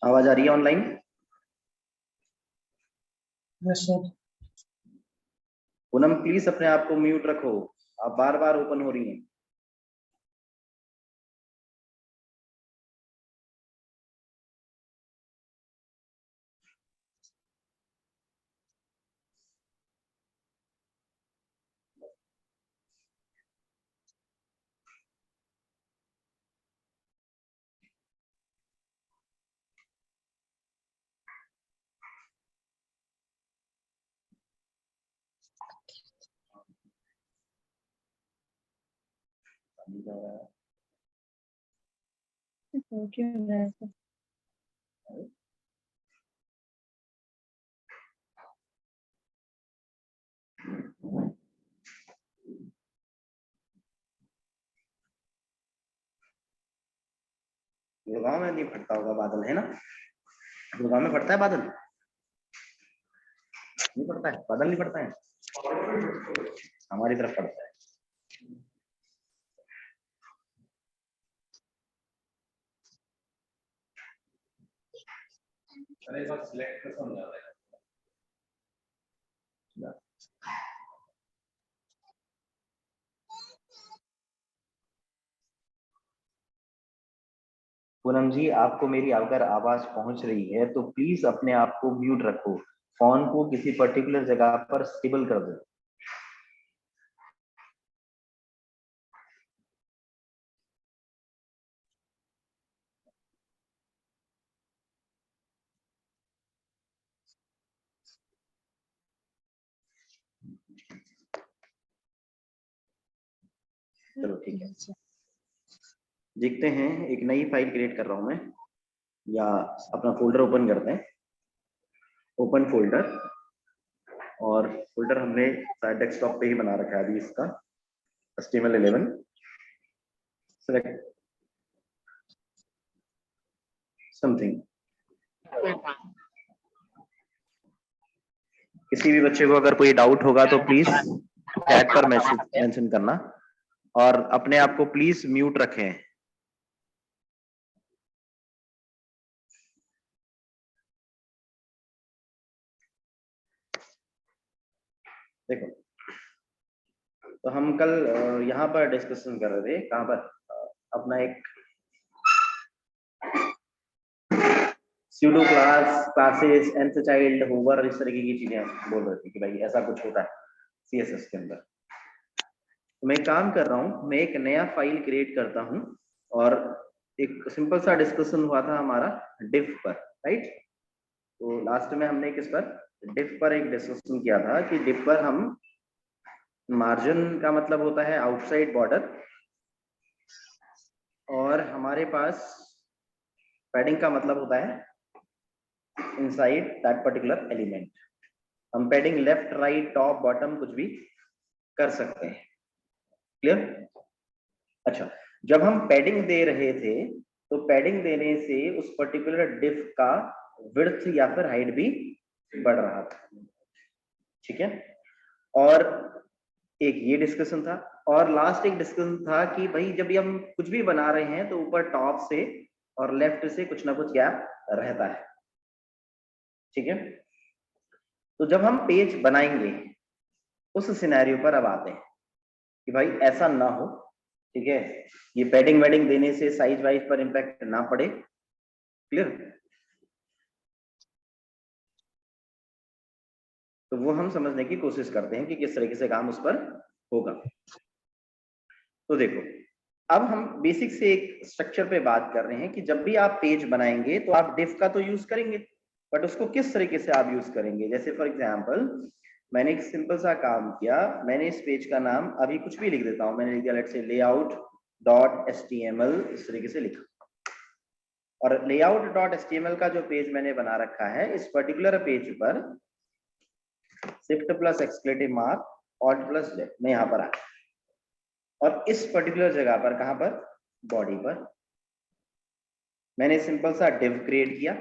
आवाज आ रही है online? Yes sir. Poonam please अपने आप को म्यूट रखो, आप बार बार ओपन हो रही हैं। क्यों हो रहा है ऐसा? गुड़गांव में नहीं फटता होगा बादल, है ना? गुड़गांव में फटता है बादल? नहीं पड़ता है बादल, नहीं पड़ता है। हमारी तरफ पड़ता है। अरे बात सिलेक्ट कर समझ आ रहा है। पूनम जी, आपको मेरी अगर आवाज पहुंच रही है तो प्लीज अपने आप को म्यूट रखो, फोन को किसी पर्टिकुलर जगह पर स्टेबल कर दो। चलो ठीक है, देखते हैं। एक नई फाइल क्रिएट कर रहा हूं मैं, या अपना फोल्डर ओपन करते हैं। ओपन फोल्डर, और फोल्डर हमने शायद डेस्कटॉप पे ही बना रखा है अभी इसका। HTML11 select something. किसी भी बच्चे को अगर कोई डाउट होगा तो प्लीज चैट पर मैसेज मेंशन करना, और अपने आप को प्लीज म्यूट रखें। देखो, तो हम कल यहाँ पर डिस्कशन कर रहे थे, कहाँ पर, अपना एक pseudo class, classes, and child, hover, इस तरीके की चीजें बोल रहे थे कि भाई ऐसा कुछ होता है CSS के अंदर। तो मैं काम कर रहा हूँ, मैं एक नया फाइल क्रिएट करता हूँ, और एक सिंपल सा डिस्कशन हुआ था हमारा डिफ पर, राइट? तो लास्ट में हमने किस पर, डिफ पर एक डिस्कशन किया था कि डिफ पर हम मार्जिन का मतलब होता है आउटसाइड बॉर्डर, और हमारे पास पैडिंग का मतलब होता है इनसाइड दैट पर्टिकुलर एलिमेंट। हम padding left, right, top, bottom कुछ भी कर सकते हैं। क्लियर? अच्छा, जब हम पैडिंग दे रहे थे तो पैडिंग देने से उस पर्टिकुलर डिफ का विड्थ या फिर हाइट भी बढ़ रहा था, ठीक है? और एक ये डिस्कशन था, और लास्ट एक डिस्कशन था कि भाई जब भी हम कुछ भी बना रहे हैं तो ऊपर टॉप से और लेफ्ट से कुछ ना कुछ गैप रहता है, ठीक है? तो जब हम पेज बनाएंगे उस सिनेरियो पर अब आते हैं कि भाई ऐसा ना हो, ठीक है? ये पैडिंग वेडिंग देने से साइज वाइज पर इंपैक्ट ना पड़े। क्लियर? तो वो हम समझने की कोशिश करते हैं कि किस तरीके से काम उस पर होगा। तो देखो, अब हम बेसिक से एक स्ट्रक्चर पे बात कर रहे हैं कि जब भी आप पेज बनाएंगे तो आप डिफ का तो यूज करेंगे, बट उसको किस तरीके से आप यूज करेंगे। जैसे फॉर एग्जांपल मैंने एक सिंपल सा काम किया, मैंने इस पेज का नाम अभी कुछ भी लिख देता हूं, मैंने लिख दिया लेट्स से layout.html, इस तरीके से लिखा। और layout.html का जो पेज मैंने बना रखा है, इस पर्टिकुलर पेज पर shift plus exclamation mark alt plus Z मैं यहाँ पर आ, और इस पर्टिकुलर जगह पर, कहां पर, बॉडी पर, मैंने सिंपल सा डिव क्रिएट किया,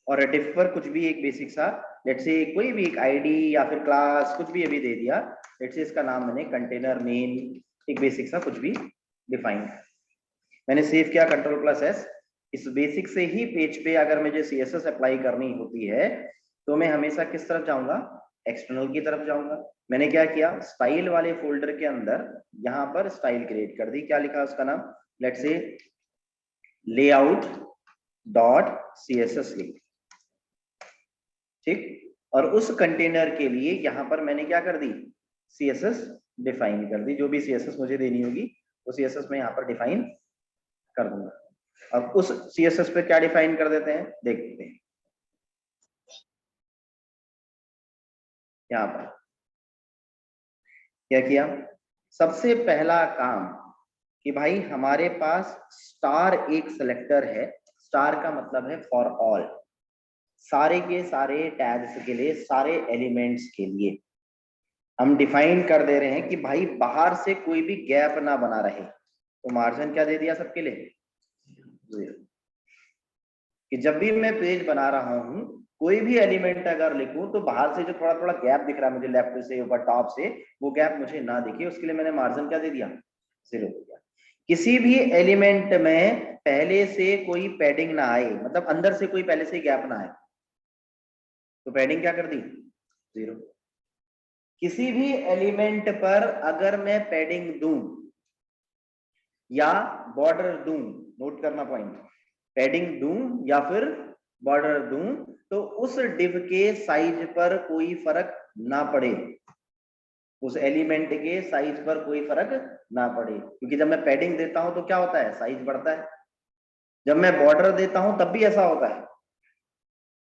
और डिव पर कुछ भी एक बेसिक सा लेट्स से कोई भी एक आईडी या फिर क्लास कुछ भी अभी दे दिया। लेट्स से इसका नाम मैंने कंटेनर मेन, एक बेसिक सा कुछ भी डिफाइन। मैंने सेव किया, Ctrl+S, इस बेसिक से ही पेज पे अगर मुझे CSS अप्लाई करनी होती है तो मैं हमेशा किस तरफ जाऊंगा, एक्सटर्नल की तरफ जाऊंगा। मैंने क्या किया, स्टाइल वाले फोल्डर के अंदर यहाँ पर स्टाइल क्रिएट कर दी, क्या लिखा उसका नाम, let's say layout dot CSS लिख, ठीक। और उस कंटेनर के लिए यहाँ पर मैंने क्या कर दी, CSS डिफाइन कर दी, जो भी CSS मुझे देनी होगी वो CSS मैं यहाँ पर डिफाइन कर दूंगा। अब उस CSS पे क्या डिफाइन कर देते हैं, देखते हैं। यहाँ पर क्या किया, सबसे पहला काम कि भाई हमारे पास स्टार एक सिलेक्टर है, स्टार का मतलब है फॉर ऑल, सारे के सारे टैग्स के लिए, सारे एलिमेंट्स के लिए हम डिफाइन कर दे रहे हैं कि भाई बाहर से कोई भी गैप ना बना रहे। तो मार्जिन क्या दे दिया सबके लिए, 0, कि जब भी मैं पेज बना रहा हूं कोई भी एलिमेंट अगर लिखूं तो बाहर से जो थोड़ा थोड़ा गैप दिख रहा है मुझे लेफ्ट से ऊपर टॉप से, वो गैप मुझे ना दिखे, उसके लिए मैंने मार्जिन क्या दे दिया, 0 दे दिया। किसी भी एलिमेंट में पहले से कोई पैडिंग ना आए, मतलब अंदर से कोई पहले से गैप ना आए, तो पैडिंग क्या कर दी, 0। किसी भी एलिमेंट पर अगर मैं पैडिंग दूं या बॉर्डर दूं, नोट करना पॉइंट, पैडिंग दूं या फिर बॉर्डर दूं, तो उस डिव के साइज पर कोई फर्क ना पड़े, उस एलिमेंट के साइज पर कोई फर्क ना पड़े, क्योंकि जब मैं पैडिंग देता हूं तो क्या होता है, साइज बढ़ता है। जब मैं बॉर्डर देता हूं तब भी ऐसा होता है,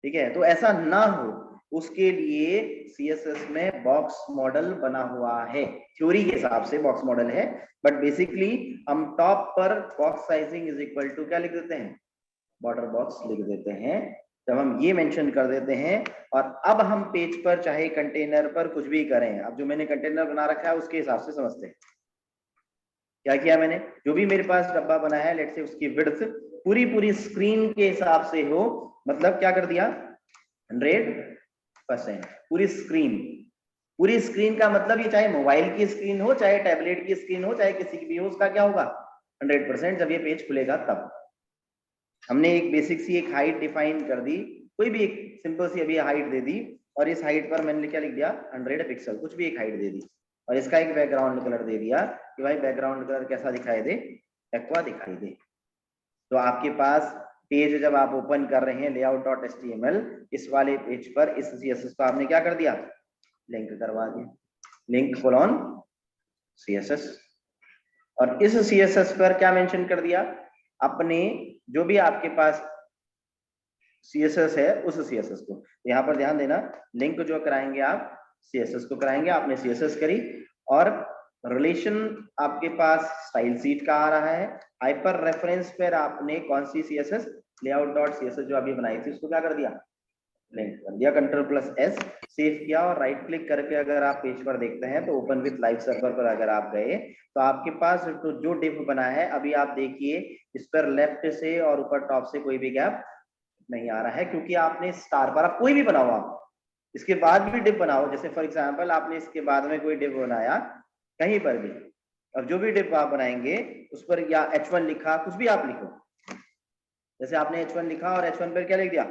ठीक है। तो ऐसा ना हो उसके लिए CSS में बॉक्स मॉडल बना हुआ है, थ्योरी के हिसाब से बॉक्स मॉडल है, बट बेसिकली हम टॉप पर box sizing is equal to क्या लिख देते हैं, बॉर्डर बॉक्स लिख देते हैं। जब हम ये मेंशन कर देते हैं और अब हम पेज पर चाहे कंटेनर पर कुछ भी करें, अब जो मैंने कंटेनर बना रखा है उसके हिसाब से समझते हैं क्या किया मैंने, जो भी मेरे पास डब्बा बना है लेट्स से उसकी विड्थ पूरी स्क्रीन के हिसाब से हो, मतलब क्या कर दिया 100%, पूरी स्क्रीन का मतलब ये चाहे मोबाइल की स्क्रीन हो, चाहे टैबलेट की स्क्रीन हो, चाहे किसी की भी हो, उसका क्या होगा 100% जब ये पेज खुलेगा तब। हमने एक बेसिक सी एक हाइट डिफाइन कर दी, कोई भी एक सिंपल सी अभी हाइट दे दी, और इस हाइट पर मैंने क्या लिख दिया 100 पिक्सल, कुछ भी एक हाइट दे दी, और इसका एक बैकग्राउंड कलर दे दिया कि भाई बैकग्राउंड कलर कैसा दिखाई दे, एक्वा दिखाई दे। तो आपके पास पेज जब आप ओपन कर रहे हैं layout.html, इस वाले पेज पर इस CSS को आपने क्या कर दिया, लिंक करवा दिया, लिंक कोलॉन CSS, और इस CSS पर क्या मेंशन कर दिया, अपने जो भी आपके पास CSS है उस CSS को। यहाँ पर ध्यान देना, लिंक जो कराएंगे आप CSS को कराएंगे, आपने CSS करी, और रिलेशन आपके पास स्टाइल सीट का आ रहा है, हाइपर रेफरेंस पर आपने कौन सी CSS layout.css जो अभी बनाई थी उसको क्या कर दिया, लिंक कर दिया, Ctrl+S सेव किया, और राइट क्लिक करके अगर आप पेज पर देखते हैं तो ओपन विथ लाइव सर्वर पर अगर आप गए तो आपके पास तो जो डिव बना है अभी आप देखिए, इस पर लेफ्ट से और ऊपर टॉप से कोई भी गैप नहीं आ रहा है, क्योंकि आपने स्टार पर, आप कोई भी बनाओ, आप इसके बाद भी डिव बनाओ, जैसे फॉर एग्जांपल आपने इसके बाद में कोई डिव बनाया कहीं पर भी, अब जो भी डिव आप बनाएंगे उस पर या H1 लिखा, कुछ भी आप लिखो, जैसे आपने H1 लिखा और H1 पर क्या लिख दिया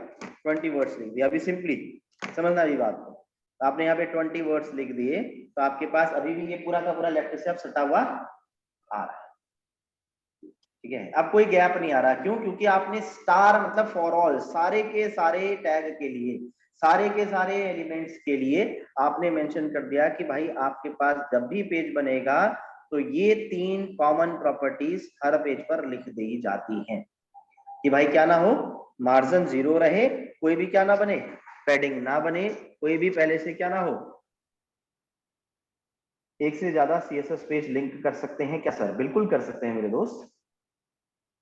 20 वर्ड्स लिख दिया, अभी सिंपली समझना ये बात को, तो आपने यहाँ पे 20 वर्ड्स लिख दिए, तो आपके पास अभी भी ये पूरा का पूरा लेफ्ट से अब सटा हुआ आ रहा है, ठीक है। अब कोई गैप नहीं आ रहा, क्यों, क्योंकि आपने स्टार मतलब फॉर ऑल, सारे के सारे टैग के लिए, सारे के सारे एलिमेंट्स के लिए आपने मेंशन कर दिया कि भाई आपके पास जब भी पेज बनेगा तो ये 3 कॉमन प्रॉपर्टीज हर पेज पर लिख दी जाती हैं, कि भाई क्या ना हो, मार्जिन 0 रहे, कोई भी क्या ना बने, पैडिंग ना बने, कोई भी पहले से क्या ना हो। एक से ज्यादा CSS पेज लिंक कर सकते हैं क्या सर, बिल्कुल कर सकते हैं मेरे दोस्त,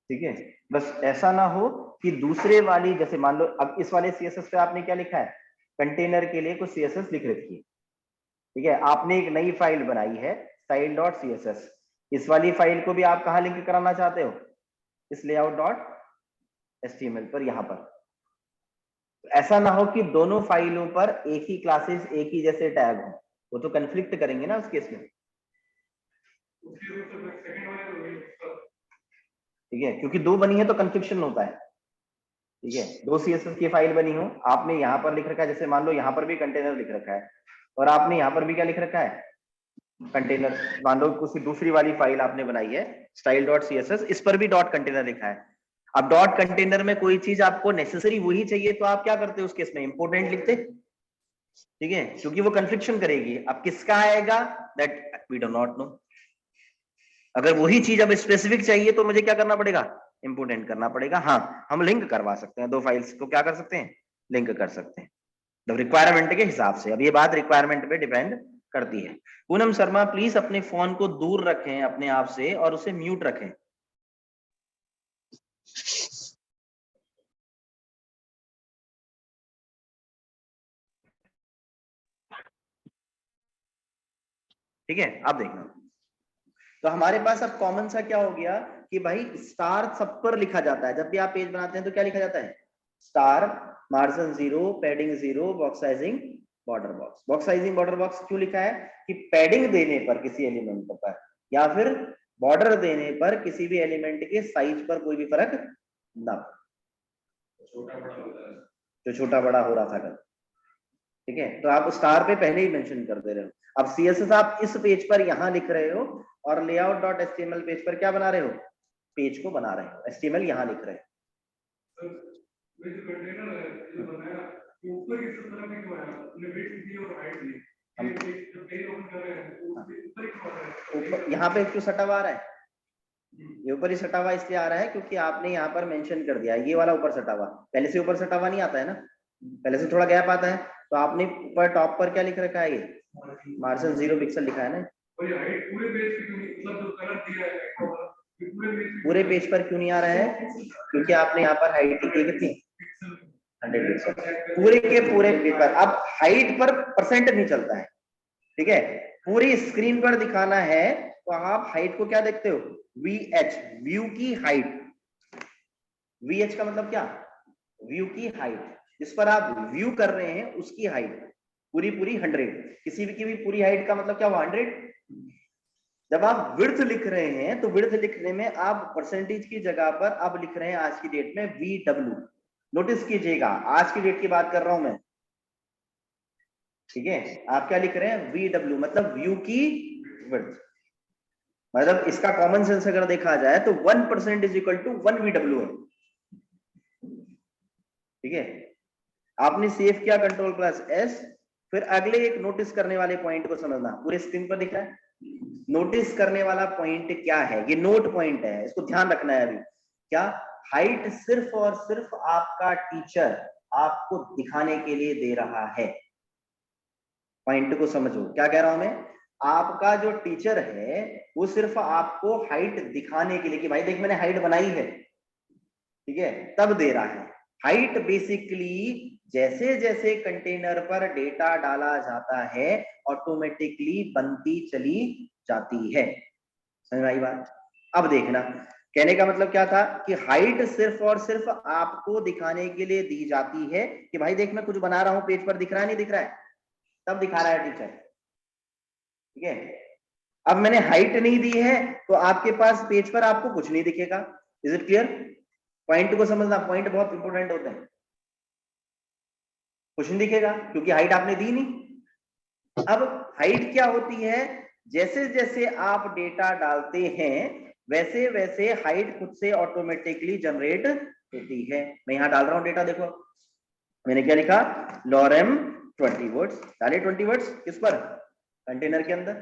ठीक है। बस ऐसा ना हो कि दूसरे वाली, जैसे मान लो अब इस वाले CSS पे आपने क्या लिखा है, कंटेनर के लिए कुछ CSS लिख रखी है, ठीक है, आपने एक नई फाइल बनाई है style.css, इस वाली फाइल को भी आप कहाँ लिंक कराना चाहते हो, इस layout.html पर, यहाँ पर। तो ऐसा ना हो कि दोनों फाइलों पर एक ही क्लासेस एक ही जैसे टैग हो, वो तो कंफ्लिक्ट करेंगे ना उस केस में, ठीक है, क्योंकि 2 बनी है तो कंफ्लिक्शन होता है। ठीक है, दो CSS की फाइल बनी हो, आपने यहाँ पर लिख रखा है, जैसे मान लो यहाँ पर भी कंटेनर लिख रखा है और आपने यहाँ पर भी क्या लिख रखा है, कंटेनर। मान लो किसी दूसरी वाली फाइल आपने बनाई है style.css, इस पर भी डॉट कंटेनर लिखा है। अब डॉट कंटेनर में कोई चीज आपको नेसेसरी वही चाहिए तो आप क्या करते हो, उस केस में इंपोर्टेंट लिखते, ठीक है, क्योंकि वो कन्फ्लिक्शन करेगी। अब किसका आएगा, that we do not know. अगर वही चीज अब स्पेसिफिक चाहिए तो मुझे क्या करना पड़ेगा, इंपोर्टेंट करना पड़ेगा। हाँ, हम लिंक करवा सकते हैं, दो फाइल्स को क्या कर सकते हैं, लिंक कर सकते हैं, तो रिक्वायरमेंट के हिसाब से। अब ये बात रिक्वायरमेंट पे डिपेंड करती है। पूनम शर्मा प्लीज अपने फोन को दूर रखें अपने आप से और उसे म्यूट रखें। ठीक है, आप देखना। तो हमारे पास अब कॉमन सा क्या हो गया कि भाई स्टार सब पर लिखा जाता है, जब भी आप पेज बनाते हैं तो क्या लिखा जाता है, star, margin 0, padding 0, box sizing, border box. Box sizing border box क्यों लिखा है, कि पैडिंग देने पर किसी एलिमेंट पर या फिर बॉर्डर देने पर किसी भी एलिमेंट के साइज पर कोई भी फर्क ना, जो छोटा बड़ा हो रहा था कल। ठीक है, तो आप स्टार पे पहले ही मेंशन कर दे रहे हो। अब CSS आप इस पेज पर यहां लिख रहे हो और layout.html पेज पर क्या बना रहे हो, पेज को बना रहे हो, HTML यहां लिख रहे हो। ऊपर की तरफ भी क्यों आया, हमने वेट दी और हाइट दी, जब पेज ओपन कर रहे हैं तो ऊपर क्यों आ रहा है, ऊपर यहां पे क्यों सटा हुआ आ रहा है, ये ऊपर ही सटा हुआ इसलिए आ रहा है क्योंकि आपने यहाँ पर मेंशन कर दिया ये वाला ऊपर सटा हुआ, पहले से ऊपर सटा हुआ नहीं आता है ना, पहले से थोड़ा गैप आता है, तो आपने ऊपर टॉप पर क्या लिख रखा है, ये मार्जिन 0 पिक्सल लिखा है ना। और ये हाइट पूरे पेज पे क्यों नहीं, मतलब जो कलर दिया है पूरे पेज पर क्यों नहीं आ रहा है, क्योंकि आपने यहाँ पर हाइट की कितनी 100 पिक्सल पूरे के पूरे पेज पर। अब हाइट पर परसेंट नहीं चलता है, ठीक है, पूरी स्क्रीन पर दिखाना है तो आप हाइट को क्या देखते हो, VH, व्यू की हाइट। VH का मतलब क्या, व्यू की हाइट, जिस पर आप व्यू कर रहे हैं उसकी हाइट पूरी पूरी 100, किसी भी की भी पूरी हाइट का मतलब क्या हुआ 100। जब आप विड्थ लिख रहे हैं तो विड्थ लिखने में आप परसेंटेज की जगह पर अब लिख रहे हैं आज की डेट में VW। नोटिस कीजिएगा आज की डेट की बात कर रहा हूं मैं, ठीक है, आप क्या लिख रहे हैं VW, मतलब व्यू की विड्थ। मतलब इसका कॉमन सेंस अगर देखा जाए तो 1% इज इक्वल टू 1 VW है, ठीक है। आपने सेव किया Ctrl+S, फिर अगले एक नोटिस करने वाले पॉइंट को समझना, पूरे स्क्रीन पर दिख रहा है, नोटिस करने वाला पॉइंट क्या है, ये नोट पॉइंट है, इसको ध्यान रखना है। अभी क्या, हाइट सिर्फ और सिर्फ आपका टीचर आपको दिखाने के लिए दे रहा है। पॉइंट को समझो क्या कह रहा हूं मैं, आपका जो टीचर है वो सिर्फ आपको हाइट दिखाने के लिए कि भाई देख मैंने हाइट बनाई है, ठीक है, तब दे रहा है। हाइट बेसिकली जैसे जैसे कंटेनर पर डेटा डाला जाता है ऑटोमेटिकली बनती चली जाती है। समझ में आई बात। अब देखना, कहने का मतलब क्या था कि हाइट सिर्फ और सिर्फ आपको दिखाने के लिए दी जाती है कि भाई देख मैं कुछ बना रहा हूं, पेज पर दिख रहा है नहीं दिख रहा है, तब दिखा रहा है टीचर, ठीक है। अब मैंने हाइट नहीं दी है तो आपके पास पेज पर आपको कुछ नहीं दिखेगा। इज इट क्लियर, पॉइंट को समझना, पॉइंट बहुत इंपॉर्टेंट होते हैं। कुछ नहीं दिखेगा क्योंकि हाइट आपने दी नहीं। अब हाइट क्या होती है, जैसे जैसे आप डेटा डालते हैं वैसे वैसे हाइट खुद से ऑटोमेटिकली जनरेट होती है। मैं यहां डाल रहा हूं डेटा, देखो मैंने क्या लिखा, लॉरेम 20 वर्ड्स डाले, 20 वर्ड्स किस पर, कंटेनर के अंदर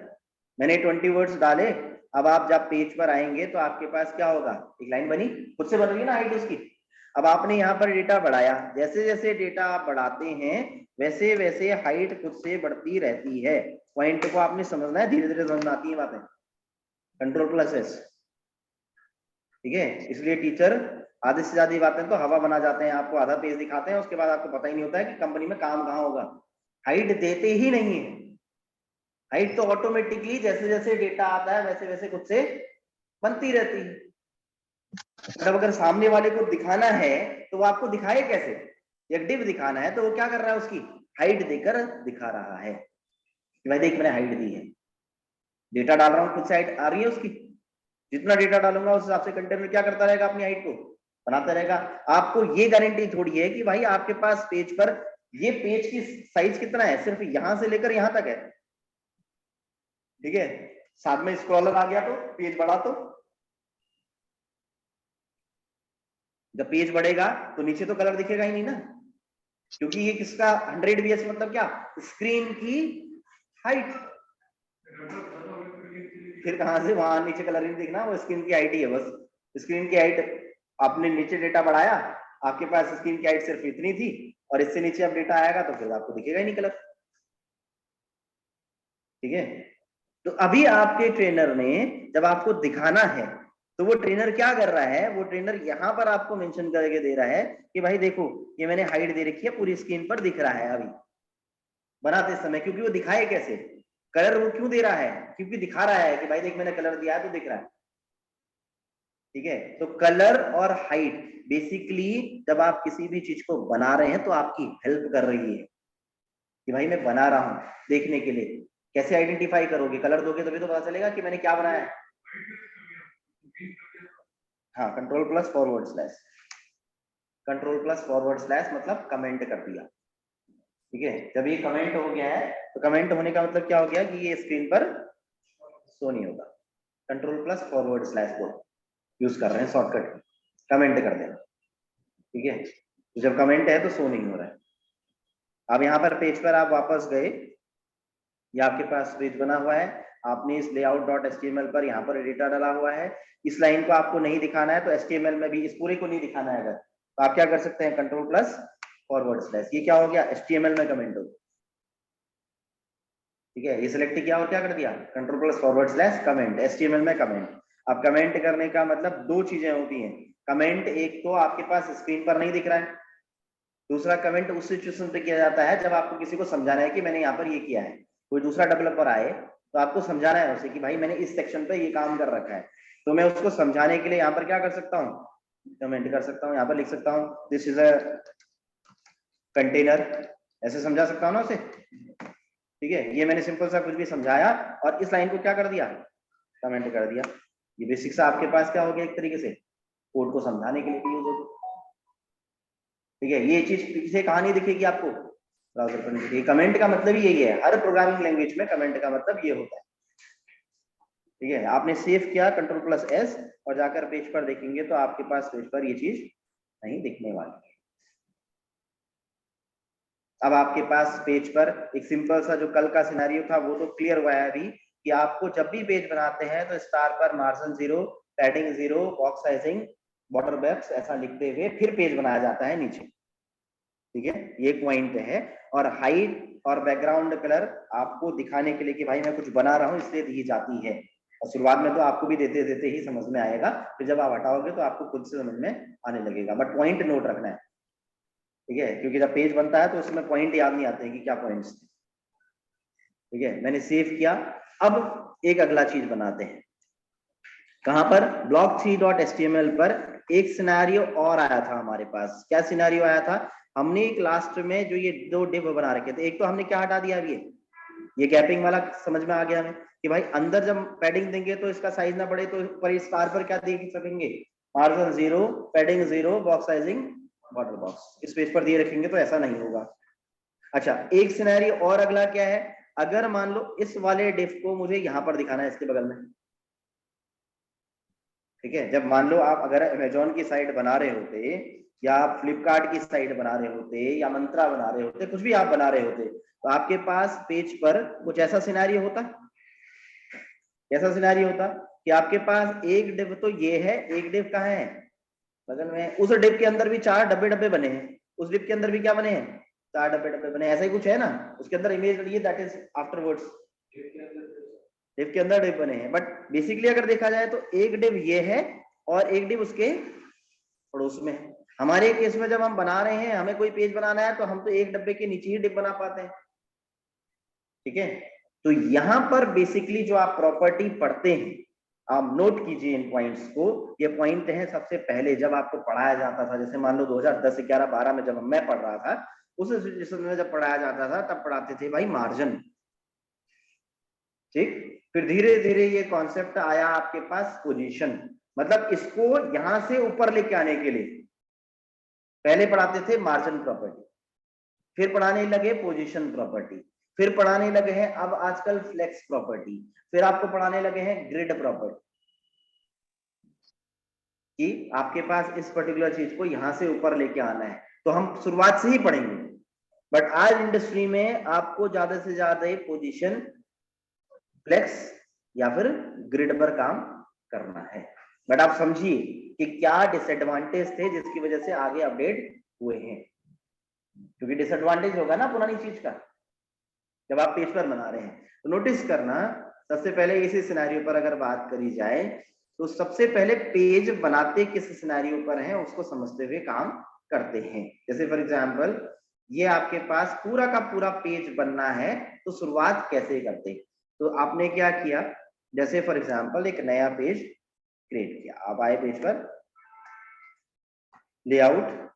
मैंने 20 वर्ड्स डाले। अब आप जब पेज पर आएंगे तो आपके पास क्या होगा, एक लाइन बनी, खुद से बन रही है ना हाइट उसकी। अब आपने यहाँ पर डेटा बढ़ाया, जैसे जैसे डेटा आप बढ़ाते हैं वैसे वैसे हाइट खुद से बढ़ती रहती है। पॉइंट को आपने समझना है, धीरे धीरे समझ में आती है बातें। Ctrl+S, ठीक है, इसलिए टीचर आधे से ज्यादा बातें तो हवा बना जाते हैं, आपको आधा पेज दिखाते हैं उसके बाद आपको पता ही नहीं होता है कि कंपनी में काम कहाँ होगा। हाइट देते ही नहीं है, हाइट तो ऑटोमेटिकली जैसे जैसे डेटा आता है वैसे वैसे खुद से बनती रहती है। मतलब अगर सामने वाले को दिखाना है तो वो आपको दिखाए कैसे, एक डिव दिखाना है तो वो क्या कर रहा है, उसकी हाइट देकर दिखा रहा है कि भाई देख मैंने हाइट दी है, डेटा डाल रहा हूँ खुद से हाइट आ रही है उसकी। जितना डेटा डालूंगा उस हिसाब से कंटेनर क्या करता रहेगा अपनी हाइट को बनाता रहेगा। आपको ये गारंटी थोड़ी है कि भाई आपके पास पेज पर ये पेज की साइज कितना है, सिर्फ यहां से लेकर यहां तक है, ठीक है। साथ में स्क्रॉलर आ गया तो पेज बढ़ा, तो जब पेज बढ़ेगा तो नीचे तो कलर दिखेगा ही नहीं ना, क्योंकि ये किसका 100 bs मतलब क्या, स्क्रीन की हाइट। फिर कहां से वहां नीचे कलर नहीं दिखना, वो स्क्रीन की हाइट ही है बस। स्क्रीन की हाइट, आपने नीचे डेटा बढ़ाया, आपके पास स्क्रीन की हाइट सिर्फ इतनी थी, और इससे नीचे अब डेटा आएगा तो फिर आपको दिखेगा ही नहीं कलर, ठीक है। तो अभी आपके ट्रेनर ने जब आपको दिखाना है तो वो ट्रेनर क्या कर रहा है, वो ट्रेनर यहां पर आपको मेंशन करके दे रहा है कि भाई देखो ये मैंने हाइट दे रखी है, पूरी स्क्रीन पर दिख रहा है अभी बनाते समय, क्योंकि वो दिखाए कैसे, कलर वो क्यों दे रहा है, क्योंकि दिखा रहा है कि भाई देख मैंने कलर दिया है तो दिख रहा है, ठीक है। तो कलर और हाइट बेसिकली जब आप किसी भी चीज को बना रहे हैं तो आपकी हेल्प कर रही है कि भाई मैं बना रहा हूं देखने के लिए। कैसे आइडेंटिफाई करोगे, कलर दोगे तभी तो पता चलेगा कि मैंने क्या बनाया है। हाँ, control plus forward slash, control plus forward slash मतलब कमेंट कर दिया, ठीक है। जब ये कमेंट हो गया है तो कमेंट होने का मतलब क्या हो गया कि ये स्क्रीन पर शो नहीं होगा। कंट्रोल प्लस फॉरवर्ड स्लैश को यूज कर रहे हैं शॉर्टकट, कमेंट कर देना, ठीक है। तो जब कमेंट है तो शो नहीं हो रहा है। अब यहाँ पर पेज पर आप वापस गए, ये आपके पास पेज बना हुआ है, आपने इस layout.html पर यहाँ पर डेटा डाला हुआ है, इस लाइन को आपको नहीं दिखाना है तो HTML में भी इस पूरे को नहीं दिखाना है अगर, तो आप क्या कर सकते हैं, कंट्रोल प्लस फॉरवर्ड स्लैश, ये क्या हो गया, HTML में कमेंट हो, ठीक है। ये सिलेक्ट किया और क्या कर दिया, control plus forward slash comment, HTML में कमेंट। अब कमेंट करने का मतलब दो चीजें होती हैं, कमेंट एक तो आपके पास स्क्रीन पर नहीं दिख रहा है, दूसरा कमेंट उस सिचुएशन पे किया जाता है जब आपको किसी को समझाना है कि मैंने यहाँ पर ये किया है, कोई दूसरा डेवलपर आए तो आपको समझाना है उसे कि भाई मैंने इस सेक्शन पे ये काम कर रखा है, तो मैं उसको समझाने के लिए यहाँ पर क्या कर सकता हूँ, कमेंट कर सकता हूँ, यहाँ पर लिख सकता हूँ दिस इज अ कंटेनर, ऐसे समझा सकता हूँ ना उसे, ठीक है। ये मैंने सिंपल सा कुछ भी समझाया और इस लाइन को क्या कर दिया, कमेंट कर दिया। ये बेसिक सा आपके पास क्या हो गया, एक तरीके से कोड को समझाने के लिए यूज होगा, ठीक है। ये चीज पीछे कहाँ नहीं दिखेगी आपको, ब्राउजर पर नहीं दिखेगी। कमेंट का मतलब ही यही है, हर प्रोग्रामिंग लैंग्वेज में कमेंट का मतलब ये होता है, ठीक है। आपने सेव किया कंट्रोल प्लस एस और जाकर पेज पर देखेंगे तो आपके पास पेज पर ये चीज नहीं दिखने वाली है। अब आपके पास पेज पर एक सिंपल सा जो कल का सिनेरियो था वो तो क्लियर हुआ है अभी, कि आपको जब भी पेज बनाते हैं तो स्टार पर margin 0, padding 0, box sizing, border box ऐसा लिखते हुए फिर पेज बनाया जाता है नीचे, ठीक है। ये पॉइंट है। और हाइट और बैकग्राउंड कलर आपको दिखाने के लिए कि भाई मैं कुछ बना रहा हूँ इसलिए दी जाती है, और शुरुआत में तो आपको भी देते देते ही समझ में आएगा, फिर जब आप हटाओगे तो आपको खुद से समझ में आने लगेगा, बट पॉइंट नोट रखना है, ठीक है, क्योंकि जब पेज बनता है तो उसमें पॉइंट याद नहीं आते हैं कि क्या पॉइंट्स थे, ठीक है। मैंने सेव किया। अब एक अगला चीज बनाते हैं, कहां पर, block3.html पर एक सिनेरियो और आया था हमारे पास। क्या सिनेरियो आया था, हमने एक लास्ट में जो ये दो डिव बना रखे थे, एक तो हमने क्या हटा दिया, अब ये गैपिंग वाला समझ में आ गया हमें कि भाई अंदर जब पैडिंग देंगे तो इसका साइज ना बढ़े, तो ऊपर स्टार पर क्या देख सकेंगे, margin 0, padding 0, box sizing border box, इस पेज पर दिए रखेंगे तो ऐसा नहीं होगा। अच्छा, एक सिनेरियो और अगला क्या है, अगर मान लो इस वाले डिफ को मुझे यहां पर दिखाना है इसके बगल में, ठीक है। जब मान लो आप अगर अमेजोन की साइट बना रहे होते, या आप फ्लिपकार्ट की साइट बना रहे होते, या मंत्रा बना रहे होते, कुछ भी आप बना रहे होते, तो आपके पास पेज पर कुछ ऐसा सिनेरियो होता, कैसा सिनेरियो होता कि आपके पास एक डिव तो ये है, एक डिव कहाँ है, बगल में, उस डिव के अंदर भी 4 डब्बे डब्बे बने हैं, उस डिव के अंदर भी क्या बने हैं, 4 डब्बे डब्बे बने, ऐसा ही कुछ है ना, उसके अंदर इमेज बनी है, दैट इज आफ्टरवर्ड्स डिव के अंदर डिव बने हैं, बट बेसिकली अगर देखा जाए तो एक डिव ये है और एक डिव उसके पड़ोस में है। हमारे केस में जब हम बना रहे हैं, हमें कोई पेज बनाना है तो हम तो एक डब्बे के नीचे ही डिव बना पाते हैं, ठीक है। तो यहां पर बेसिकली जो आप प्रॉपर्टी पढ़ते हैं, आप नोट कीजिए इन पॉइंट्स को, ये पॉइंट है सबसे पहले जब आपको पढ़ाया जाता था, जैसे मान लो 2010, 11, 12 में जब मैं पढ़ रहा था, उस सिचुएशन में जब पढ़ाया जाता था तब पढ़ाते थे भाई मार्जिन, ठीक। फिर धीरे धीरे ये कॉन्सेप्ट आया आपके पास पोजीशन, मतलब इसको यहां से ऊपर लेके आने के लिए पहले पढ़ाते थे मार्जिन प्रॉपर्टी, फिर पढ़ाने लगे पोजीशन प्रॉपर्टी, फिर पढ़ाने लगे हैं अब आजकल फ्लेक्स प्रॉपर्टी, फिर आपको पढ़ाने लगे हैं ग्रिड प्रॉपर्टी, कि आपके पास इस पर्टिकुलर चीज को यहां से ऊपर लेके आना है। तो हम शुरुआत से ही पढ़ेंगे, बट आज इंडस्ट्री में आपको ज्यादा से ज्यादा पोजीशन, फ्लेक्स या फिर ग्रिड पर काम करना है। बट आप समझिए कि क्या डिसएडवांटेज थे जिसकी वजह से आगे अपडेट हुए हैं, क्योंकि डिसएडवांटेज होगा ना पुरानी चीज का जब आप पेज पर बना रहे हैं। तो नोटिस करना, सबसे पहले इसी सिनेरियो पर अगर बात करी जाए तो सबसे पहले पेज बनाते किस सिनेरियो पर है उसको समझते हुए काम करते हैं। जैसे फॉर एग्जांपल ये आपके पास पूरा का पूरा पेज बनना है, तो शुरुआत कैसे करते हैं? तो आपने क्या किया, जैसे फॉर एग्जांपल एक नया पेज क्रिएट किया, आप आए पेज पर, लेआउट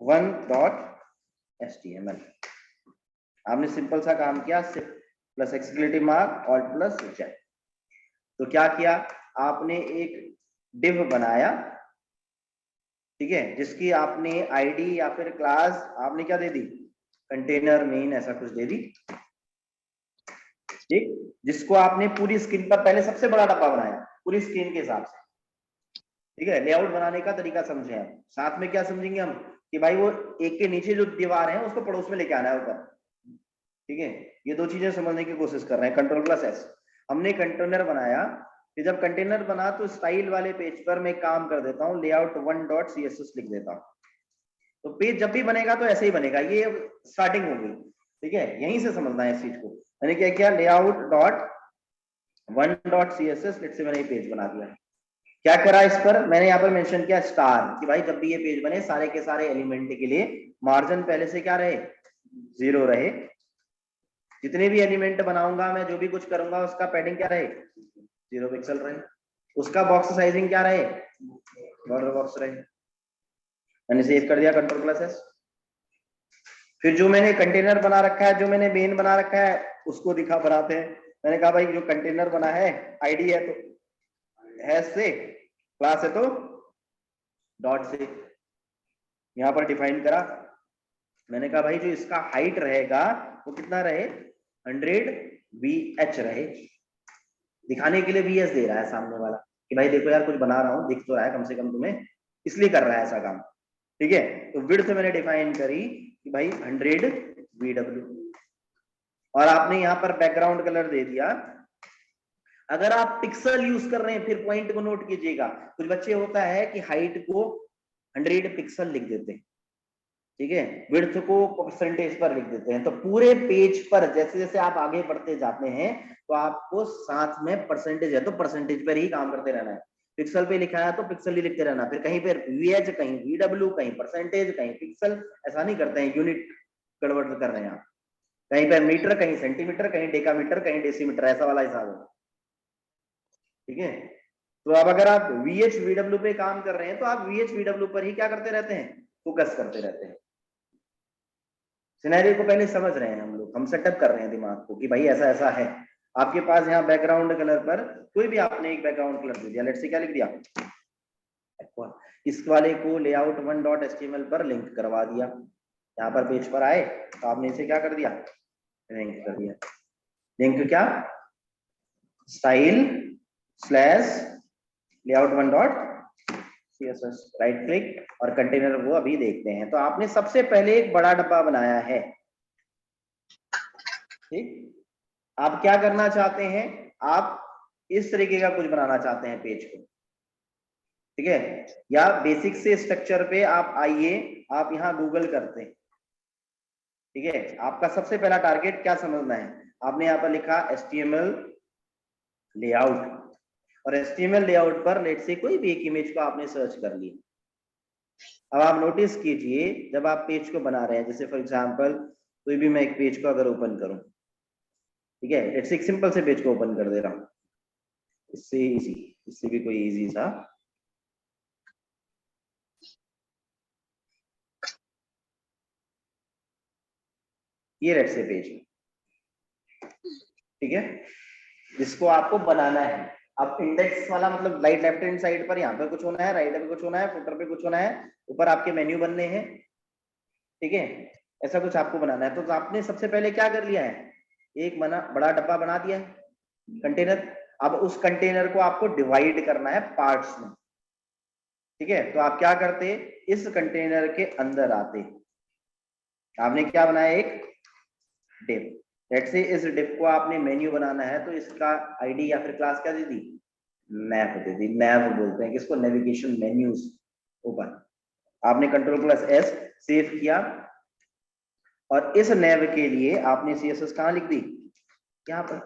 1.html, आपने सिंपल सा काम किया, प्लस एक्सक्लेमेटिव मार्क और प्लस जेड। तो क्या किया आपने, एक डिव बनाया, ठीक है, जिसकी आपने आईडी या फिर क्लास आपने क्या दे दी, कंटेनर मेन ऐसा कुछ दे दी, ठीक, जिसको आपने पूरी स्क्रीन पर पहले सबसे बड़ा डब्बा बनाया पूरी स्क्रीन के हिसाब से, ठीक है। लेआउट बनाने का तरीका समझे आप, साथ में क्या समझेंगे हम कि भाई वो एक के नीचे जो दीवार है उसको पड़ोस में लेके आना है ऊपर, ठीक है। ये दो चीजें समझने की कोशिश कर रहे हैं। कंट्रोल प्लस एस, हमने कंटेनर बनाया, कि जब कंटेनर बना तो स्टाइल वाले पेज पर मैं काम कर देता हूँ, लेआउट 1.css लिख देता हूँ, तो पेज जब भी बनेगा तो ऐसे ही बनेगा। ये स्टार्टिंग हो गई, ठीक है, यहीं से समझना है इस चीज को। मैंने क्या किया, layout dot 1.css, let's say मैंने ये पेज बना दिया। क्या करा इस पर, मैंने यहाँ पर मेंशन किया स्टार, कि भाई जब भी ये पेज बने सारे के सारे एलिमेंट के लिए मार्जिन पहले से क्या रहे, 0 रहे। जितने भी एलिमेंट बनाऊंगा मैं, जो भी कुछ करूंगा उसका पैडिंग क्या रहे, 0 पिक्सल रहे। उसका बॉक्स साइजिंग क्या रहे, बॉर्डर बॉक्स रहे। मैंने सेव कर दिया, कंट्रोल प्लस एस। फिर जो मैंने कंटेनर बना रखा है, जो मैंने मेन बना रखा है, उसको दिखा बनाते हैं। मैंने कहा भाई जो कंटेनर बना है, आईडी है तो हैश से, क्लास है तो डॉट से, यहाँ पर डिफाइन करा। मैंने कहा भाई जो इसका हाइट रहेगा वो कितना रहे, 100 VH रहे। दिखाने के लिए VH दे रहा है सामने वाला कि भाई देखो यार कुछ बना रहा हूँ, दिख तो रहा है कम से कम तुम्हें, इसलिए कर रहा है ऐसा काम, ठीक है। तो विड्थ मैंने डिफाइन करी कि भाई 100 VW, और आपने यहाँ पर बैकग्राउंड कलर दे दिया। अगर आप पिक्सल यूज कर रहे हैं, फिर पॉइंट को नोट कीजिएगा, कुछ बच्चे होता है कि हाइट को 100 पिक्सल लिख देते हैं, ठीक है, विड्थ को परसेंटेज पर लिख देते हैं। तो पूरे पेज पर जैसे जैसे आप आगे बढ़ते जाते हैं तो आपको साथ में परसेंटेज है तो परसेंटेज पर ही काम करते रहना है। पिक्सल पे लिखा है तो पिक्सल ही लिखते रहना, फिर कहीं पर VH, कहीं VW, कहीं परसेंटेज, कहीं पिक्सल, ऐसा नहीं करते हैं, यूनिट गड़बड़ कर रहे हैं आप, कहीं पर मीटर, कहीं सेंटीमीटर, कहीं डेकामीटर, कहीं डेसीमीटर, ऐसा वाला हिसाब है, ठीक है। तो अब अगर आप VH VW पे काम कर रहे हैं तो आप VH VW पर ही क्या करते रहते हैं, फोकस करते रहते हैं। सिनेरियो को पहले समझ रहे हैं हम लोग, हम सेटअप कर रहे हैं दिमाग को कि भाई ऐसा ऐसा है। आपके पास यहाँ बैकग्राउंड कलर पर कोई भी आपने एक बैकग्राउंड कलर दे दिया, लेट्स से क्या लिख दिया, इस वाले को लेआउट 1.html पर लिंक करवा दिया। यहाँ पर पेज पर आए तो आपने इसे क्या कर दिया, लिंक कर दिया। लिंक क्या, style slash layout 1.css, right click और कंटेनर वो अभी देखते हैं। तो आपने सबसे पहले एक बड़ा डब्बा बनाया है, ठीक। आप क्या करना चाहते हैं, आप इस तरीके का कुछ बनाना चाहते हैं पेज को, ठीक है, या बेसिक से स्ट्रक्चर पे आप आइए, आप यहाँ गूगल करते हैं, ठीक है। आपका सबसे पहला टारगेट क्या समझना है, आपने यहाँ पर लिखा HTML लेआउट, और HTML लेआउट पर लेट से कोई भी एक इमेज को आपने सर्च कर लिया। अब आप नोटिस कीजिए जब आप पेज को बना रहे हैं, जैसे फॉर एग्जांपल कोई भी मैं एक पेज को अगर ओपन करूं, ठीक है, लेट्स एक सिंपल से पेज को ओपन कर दे रहा हूं, इससे इजी, इससे भी कोई इजी सा, ये लेट्स से पेज, ठीक है। जिसको आपको बनाना है। अब इंडेक्स वाला मतलब राइट लेफ्ट हैंड साइड पर यहाँ पे कुछ होना है, राइट पे कुछ होना है, फुटर पे कुछ होना है, ऊपर आपके मेन्यू बनने हैं, ठीक है, ऐसा कुछ आपको बनाना है। तो आपने सबसे पहले क्या कर लिया है, एक बड़ा डब्बा बना दिया है, कंटेनर। अब उस कंटेनर को आपको डिवाइड करना है पार्ट्स में, ठीक है। तो आप क्या करते, इस कंटेनर के अंदर आते, आपने क्या बनाया, एक डिव। लेट्स से इस डिव को आपने मेन्यू बनाना है, तो इसका आईडी या फिर क्लास क्या दे दी, नैव दे दी। नैव बोलते हैं किसको, नेविगेशन मेन्यूज। ऊपर आपने Ctrl+S सेव किया, और इस नैव के लिए आपने CSS कहाँ लिख दी, यहाँ पर।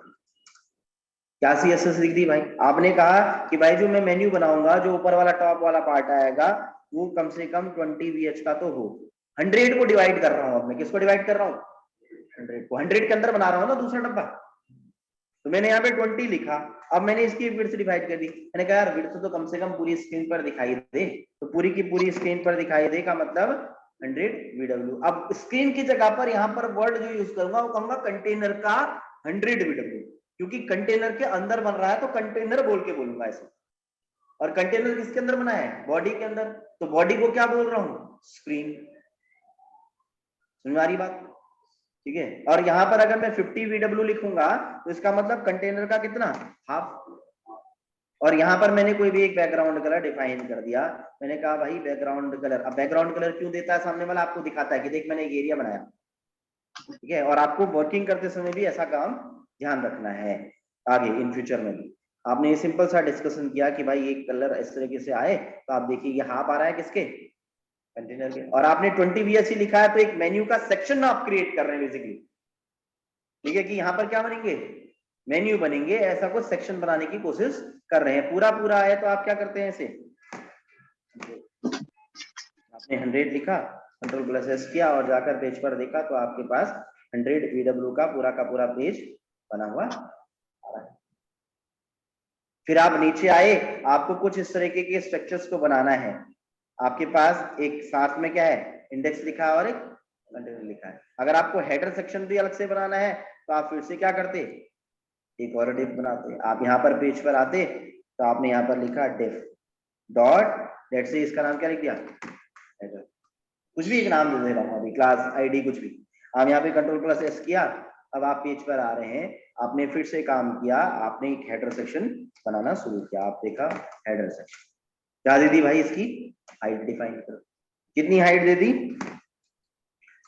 क्या CSS लिख दी भाई, आपने कहा कि भाई जो मैं मेन्यू बनाऊंगा, जो ऊपर वाला टॉप वाला पार्ट आएगा, वो कम से कम 20 VH का तो हो। 100 को डिवाइड कर रहा हूं, अब मैं किसको डिवाइड कर रहा हूँ, 100 को। 100 के अंदर बना रहा हूँ ना दूसरा डब्बा, तो मैंने यहाँ पे 20 लिखा। अब मैंने इसकी विड्थ डिवाइड कर दी, मैंने कहा यार विड्थ तो कम से कम पूरी स्क्रीन पर दिखाई दे, तो पूरी की पूरी स्क्रीन पर दिखाई दे का मतलब 100 VW। अब स्क्रीन की जगह पर यहाँ पर वर्ड जो यूज करूंगा वो कहूंगा कंटेनर का 100 VW, क्योंकि कंटेनर के अंदर बन रहा है तो कंटेनर बोल के बोलूंगा ऐसे। और कंटेनर किसके अंदर बना है, बॉडी के अंदर, तो बॉडी को क्या बोल रहा हूँ, स्क्रीन। समझ आ रही बात, ठीक है। और यहाँ पर अगर मैं 50 VW लिखूंगा तो इसका मतलब कंटेनर का कितना, हाफ। और यहाँ पर मैंने कोई भी एक बैकग्राउंड कलर डिफाइन कर दिया, मैंने कहा भाई बैकग्राउंड कलर। अब बैकग्राउंड कलर क्यों देता है सामने वाला, आपको दिखाता है कि देख मैंने एक एरिया बनाया, ठीक है। और आपको वर्किंग करते समय भी ऐसा काम ध्यान रखना है, आगे इन फ्यूचर में भी। आपने ये सिंपल सा डिस्कशन किया कि भाई ये कलर इस तरीके से आए, तो आप देखिए ये हाफ आ रहा है किसके, कंटेनर के। और आपने 20 VSC लिखा है, तो एक मेन्यू का सेक्शन आप क्रिएट कर रहे हैं बेसिकली, ठीक है, कि यहाँ पर क्या बनेंगे, मेन्यू बनेंगे, ऐसा कुछ सेक्शन बनाने की कोशिश कर रहे हैं। पूरा पूरा आए तो आप क्या करते हैं, इसे आपने 100 लिखा, Ctrl+S किया, और जाकर पेज पर देखा तो आपके पास 100 VW का पूरा पेज बना हुआ आ रहा है। फिर आप नीचे आए, आपको कुछ इस तरीके के स्ट्रक्चर्स को बनाना है। आपके पास एक साथ में क्या है, इंडेक्स लिखा है और एक कंटेनर लिखा है। अगर आपको हेडर सेक्शन भी अलग से बनाना है तो आप फिर से क्या करते, एक और डिव बनाते। आप यहाँ पर पेज पर आते, तो आपने यहाँ पर लिखा डिव डॉट, लेट्स से इसका नाम क्या लिख दिया, हेडर, कुछ भी एक नाम दे दे रहा हूँ अभी, क्लास आईडी कुछ भी। आप यहाँ पे Ctrl+S किया, अब आप पेज पर आ रहे हैं, आपने फिर से काम किया, आपने एक हेडर सेक्शन बनाना शुरू किया। आप देखा हेडर सेक्शन क्या दे दी भाई, इसकी हाइट डिफाइन कर, कितनी height they the,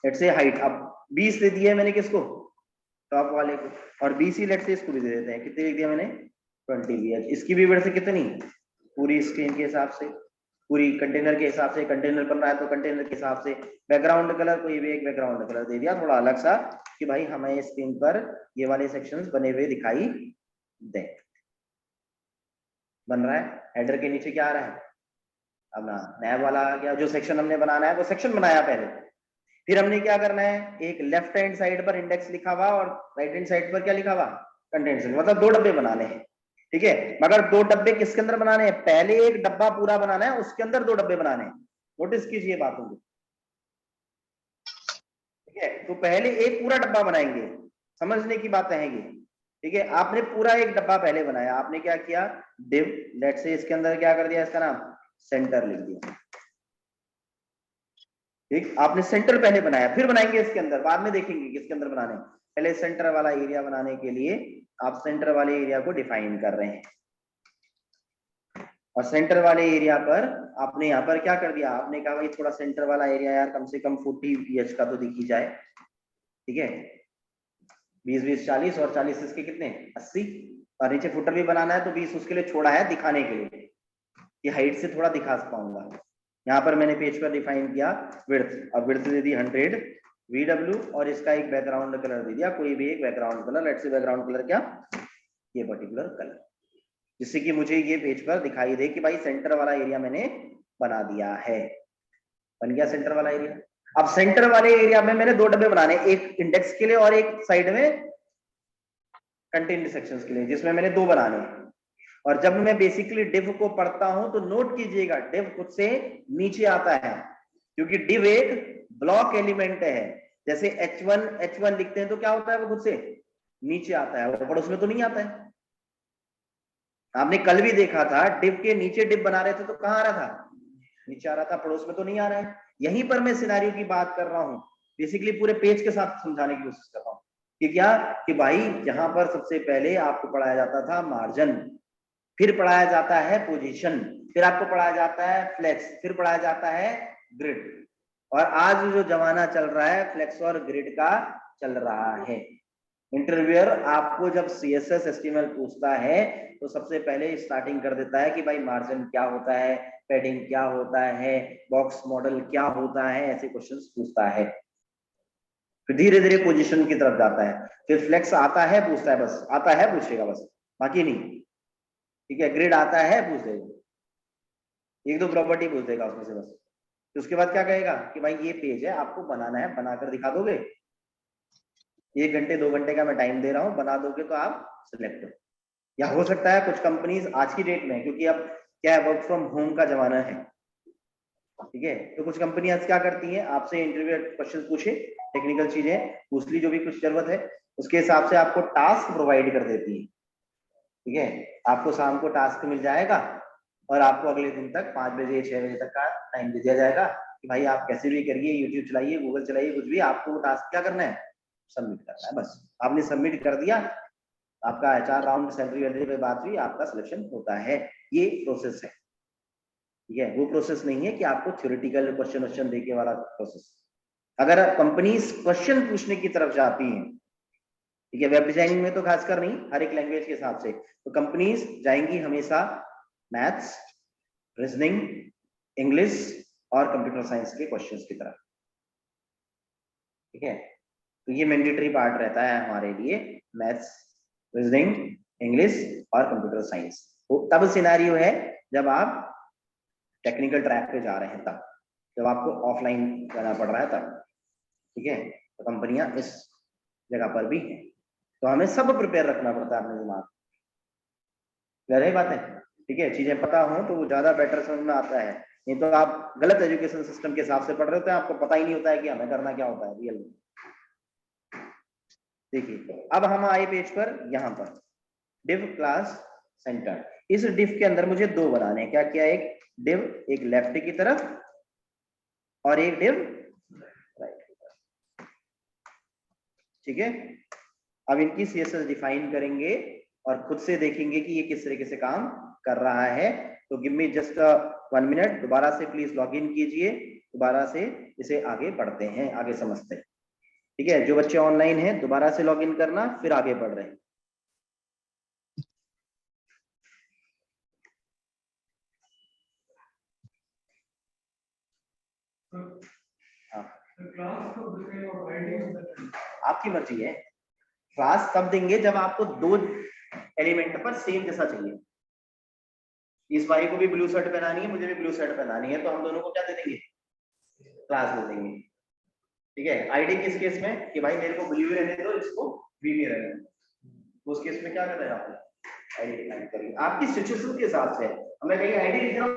let's say height अब 20 दे दी है मैंने, किसको, टॉप वाले को। और 20 ही लेट्स से इसको भी दे देते हैं, कितने लिख दिया मैंने, 20 VH। इसकी भी विड्थ कितनी, पूरी स्क्रीन के हिसाब से, पूरी कंटेनर के हिसाब से, कंटेनर बन रहा है तो कंटेनर के हिसाब से। बैकग्राउंड कलर कोई भी एक बैकग्राउंड कलर दे दिया थोड़ा अलग सा, कि भाई हमें स्क्रीन पर ये वाले सेक्शंस बने हुए दिखाई दे। बन रहा है, हेडर के नीचे क्या आ रहा है, अब ना नया वाला आ गया, जो सेक्शन हमने बनाना है वो सेक्शन बनाया पहले। फिर हमने क्या करना है, एक लेफ्ट हैंड साइड पर इंडेक्स लिखा हुआ और राइट हैंड साइड पर क्या लिखा हुआ, कंटेंट, मतलब 2 डब्बे बनाने हैं, ठीक है। मगर 2 डब्बे किसके अंदर बनाने हैं, पहले एक डब्बा पूरा बनाना है, उसके अंदर 2 डब्बे बनाने हैं। नोटिस कीजिए बातों को, ठीक है। तो पहले एक पूरा डब्बा बनाएंगे, समझने की बातें हैं ये, ठीक है। आपने पूरा एक डब्बा पहले बनाया, आपने क्या किया, डिव, लेट्स से इसके अंदर क्या कर दिया, इसका नाम सेंटर लिख दिया, ठीक। आपने सेंटर पहले बनाया, फिर बनाएंगे इसके अंदर, बाद में देखेंगे किसके अंदर बनाने। पहले सेंटर वाला एरिया बनाने के लिए आप सेंटर वाले एरिया को डिफाइन कर रहे हैं, और सेंटर वाले एरिया पर आपने यहाँ पर क्या कर दिया, आपने कहा भाई थोड़ा सेंटर वाला एरिया यार कम से कम 40 VH का तो दिख ही जाए, ठीक है। 20 40 और 40 इसके कितने 80, और नीचे फुटर भी बनाना है तो 20 उसके लिए छोड़ा है दिखाने के लिए, कि हाइट से थोड़ा दिखा पाऊंगा। यहाँ पर मैंने पेज पर डिफाइन किया विड्थ, अब विड्थ दे दी 100 VW, और इसका एक बैकग्राउंड कलर दे दिया, कोई भी एक background colour, let's say background colour क्या, ये पर्टिकुलर कलर, जिससे कि मुझे ये पेज पर दिखाई दे कि भाई सेंटर वाला एरिया मैंने बना दिया है। बन गया सेंटर वाला एरिया। अब सेंटर वाले एरिया में मैंने 2 डब्बे बनाने, एक इंडेक्स के लिए और एक साइड में कंटेंट सेक्शंस के लिए, जिसमें मैंने 2 बनाने हैं। और जब मैं बेसिकली डिव को पढ़ता हूं तो नोट कीजिएगा डिव खुद से नीचे आता है, क्योंकि डिव एक ब्लॉक एलिमेंट है। जैसे H1 लिखते हैं तो क्या होता है, वो खुद से नीचे आता है, ऊपर उसमें तो नहीं आता है। आपने कल भी देखा था डिव के नीचे डिव बना रहे थे तो कहाँ आ रहा था, नीचे आ रहा था, पड़ोस में तो नहीं आ रहा है। यहीं पर मैं सिनेरियो की बात कर रहा हूँ, बेसिकली पूरे पेज के साथ समझाने की कोशिश कर रहा हूँ कि क्या कि भाई यहाँ पर सबसे पहले आपको पढ़ाया जाता था मार्जिन, फिर पढ़ाया जाता है पोजीशन, फिर आपको पढ़ाया जाता है फ्लेक्स, फिर पढ़ाया जाता है ग्रिड। और आज जो जमाना चल रहा है फ्लेक्स और ग्रिड का चल रहा है। इंटरव्यूअर आपको जब CSS HTML पूछता है तो सबसे पहले स्टार्टिंग कर देता है कि भाई मार्जिन क्या होता है, पैडिंग क्या होता है, बॉक्स मॉडल क्या होता है, ऐसे क्वेश्चंस पूछता है। फिर धीरे धीरे पोजीशन की तरफ जाता है, फिर फ्लेक्स आता है पूछता है, बस आता है पूछेगा बस, बाकी नहीं। ठीक है, ग्रिड आता है पूछ देगा, एक दो प्रॉपर्टी पूछ देगा उसमें से बस। तो उसके बाद क्या कहेगा कि भाई ये पेज है, आपको बनाना है, बनाकर दिखा दोगे, 1 घंटे 2 घंटे का मैं टाइम दे रहा हूँ, बना दोगे तो आप सिलेक्ट हो। या हो सकता है कुछ कंपनीज आज की डेट में, क्योंकि अब क्या है, वर्क फ्रॉम होम का जमाना है, ठीक है, तो कुछ कंपनियां क्या करती हैं, आपसे इंटरव्यू क्वेश्चन पूछे, टेक्निकल चीजें पूछ ली, जो भी कुछ जरूरत है उसके हिसाब से आपको टास्क प्रोवाइड कर देती है। ठीक है, आपको शाम को टास्क मिल जाएगा और आपको अगले दिन तक 5 बजे 6 बजे तक का टाइम दे दिया जाएगा कि भाई आप कैसे भी करिए, यूट्यूब चलाइए, गूगल चलाइए, कुछ भी, आपको वो टास्क क्या करना है, सबमिट करना है। बस आपने सबमिट कर दिया, आपका HR राउंड सैलरी वैलरी पे बात हुई, आपका सिलेक्शन होता है। ये प्रोसेस है, ठीक है, वो प्रोसेस नहीं है कि आपको थ्योरेटिकल क्वेश्चन देके वाला प्रोसेस। अगर कंपनीज क्वेश्चन पूछने की तरफ जाती हैं, ठीक है, वेब डिजाइनिंग में तो खासकर नहीं, हर एक लैंग्वेज के हिसाब से, तो कंपनीज जाएंगी हमेशा मैथ्स, रीजनिंग, इंग्लिश और कंप्यूटर साइंस के क्वेश्चंस की तरफ। ठीक है, तो ये मैंडेटरी पार्ट रहता है हमारे लिए, मैथ्स, रीजनिंग, इंग्लिश और कंप्यूटर साइंस। तो तब सिनेरियो है जब आप टेक्निकल ट्रैक पे जा रहे हैं, तब जब आपको ऑफलाइन जाना पड़ रहा है तब। ठीक है, तो कंपनियां इस जगह पर भी हैं, तो हमें सब प्रिपेयर रखना पड़ता है अपने दिमाग, रही बात है। ठीक है, चीजें पता हो तो वो ज्यादा बेटर समझ में आता है, नहीं तो आप गलत एजुकेशन सिस्टम के हिसाब से पढ़ रहे होते हैं, आपको पता ही नहीं होता है कि हमें करना क्या होता है रियल में। देखिए अब हम आए पेज पर, यहाँ पर डिव क्लास सेंटर, इस डिव के अंदर मुझे 2 बनाने हैं, क्या क्या, एक डिव एक लेफ्ट की तरफ और एक डिव राइट की तरफ। ठीक है, अब इनकी CSS डिफाइन करेंगे और खुद से देखेंगे कि ये किस तरीके से काम कर रहा है। तो गिव मी जस्ट 1 मिनट, दोबारा से प्लीज लॉग इन कीजिए, दोबारा से इसे आगे बढ़ते हैं, आगे समझते हैं। ठीक है, जो बच्चे ऑनलाइन हैं दोबारा से लॉग इन करना, फिर आगे बढ़ रहे हैं। आपकी मर्जी है, क्लास तब देंगे जब आपको 2 एलिमेंट पर सेम जैसा चाहिए। इस भाई को भी ब्लू शर्ट पहनानी है, मुझे भी ब्लू शर्ट पहनानी है, तो हम दोनों को क्या दे देंगे, क्लास दे देंगे। ठीक है, आईडी किस केस में कि भाई मेरे को ब्लू रहने दो, इसको ग्रीन रहने दो, तो उस केस में क्या करना है, आपको आईडी डिफाइन करेंगे आपकी सिचुएशन के हिसाब से। मैं कहीं आईडी लिख रहा हूँ